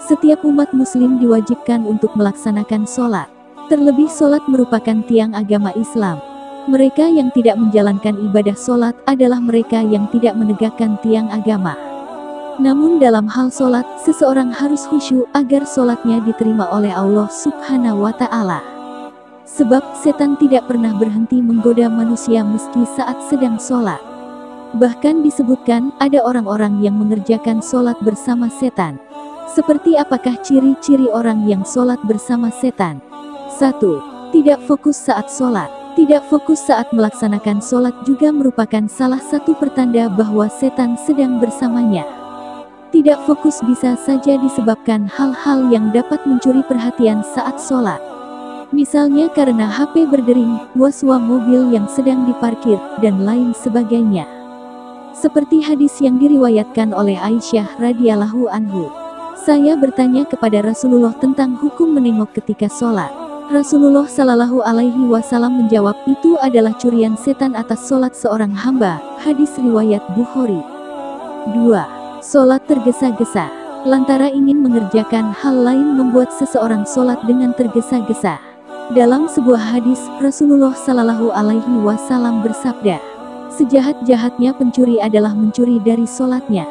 Setiap umat muslim diwajibkan untuk melaksanakan sholat. Terlebih sholat merupakan tiang agama Islam. Mereka yang tidak menjalankan ibadah sholat adalah mereka yang tidak menegakkan tiang agama. Namun dalam hal sholat, seseorang harus khusyuk agar sholatnya diterima oleh Allah Subhanahu wa Ta'ala. Sebab setan tidak pernah berhenti menggoda manusia meski saat sedang sholat. Bahkan disebutkan ada orang-orang yang mengerjakan sholat bersama setan. Seperti apakah ciri-ciri orang yang sholat bersama setan? 1. Tidak fokus saat sholat. Tidak fokus saat melaksanakan sholat juga merupakan salah satu pertanda bahwa setan sedang bersamanya. Tidak fokus bisa saja disebabkan hal-hal yang dapat mencuri perhatian saat sholat. Misalnya karena HP berdering, was-was mobil yang sedang diparkir, dan lain sebagainya. Seperti hadis yang diriwayatkan oleh Aisyah radhiyallahu anhu. Saya bertanya kepada Rasulullah tentang hukum menengok ketika sholat. Rasulullah Shallallahu Alaihi Wasallam menjawab, itu adalah curian setan atas sholat seorang hamba. Hadis riwayat Bukhari. 2. Sholat tergesa-gesa. Lantara ingin mengerjakan hal lain membuat seseorang sholat dengan tergesa-gesa. Dalam sebuah hadis, Rasulullah Shallallahu Alaihi Wasallam bersabda, sejahat-jahatnya pencuri adalah mencuri dari sholatnya.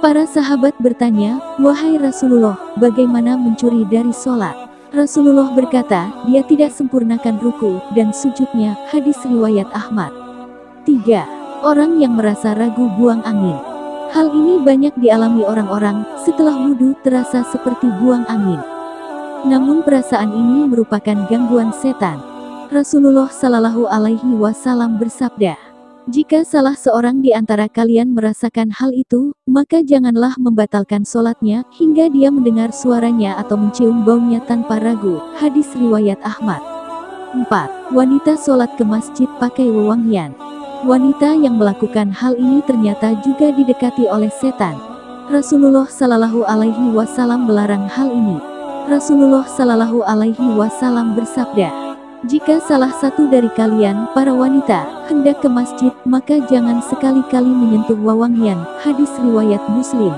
Para sahabat bertanya, wahai Rasulullah, bagaimana mencuri dari sholat? Rasulullah berkata, dia tidak sempurnakan ruku dan sujudnya. Hadis riwayat Ahmad. 3. Orang yang merasa ragu buang angin. Hal ini banyak dialami orang-orang, setelah wudhu terasa seperti buang angin. Namun perasaan ini merupakan gangguan setan. Rasulullah Shallallahu Alaihi Wasallam bersabda, jika salah seorang di antara kalian merasakan hal itu, maka janganlah membatalkan sholatnya, hingga dia mendengar suaranya atau mencium baunya tanpa ragu. Hadis riwayat Ahmad. 4. Wanita sholat ke masjid pakai wewangian. Wanita yang melakukan hal ini ternyata juga didekati oleh setan. Rasulullah Shallallahu Alaihi Wasallam melarang hal ini. Rasulullah Shallallahu Alaihi Wasallam bersabda, jika salah satu dari kalian, para wanita, hendak ke masjid, maka jangan sekali-kali menyentuh wewangian. Hadis riwayat Muslim.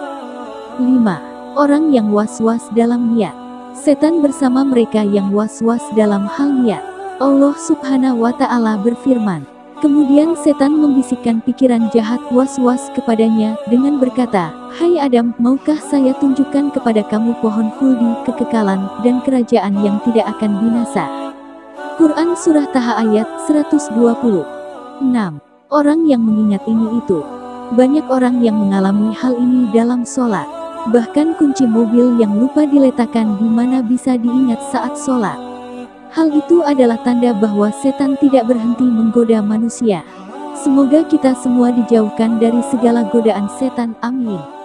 5. Orang yang was-was dalam niat. Setan bersama mereka yang was-was dalam hal niat. Allah Subhanahu wa Ta'ala berfirman, kemudian setan membisikkan pikiran jahat was-was kepadanya dengan berkata, hai Adam, maukah saya tunjukkan kepada kamu pohon khuldi, kekekalan, dan kerajaan yang tidak akan binasa? Quran Surah Taha ayat 120. 6. Orang yang mengingat ini itu. Banyak orang yang mengalami hal ini dalam sholat. Bahkan kunci mobil yang lupa diletakkan di mana bisa diingat saat sholat. Hal itu adalah tanda bahwa setan tidak berhenti menggoda manusia. Semoga kita semua dijauhkan dari segala godaan setan. Amin.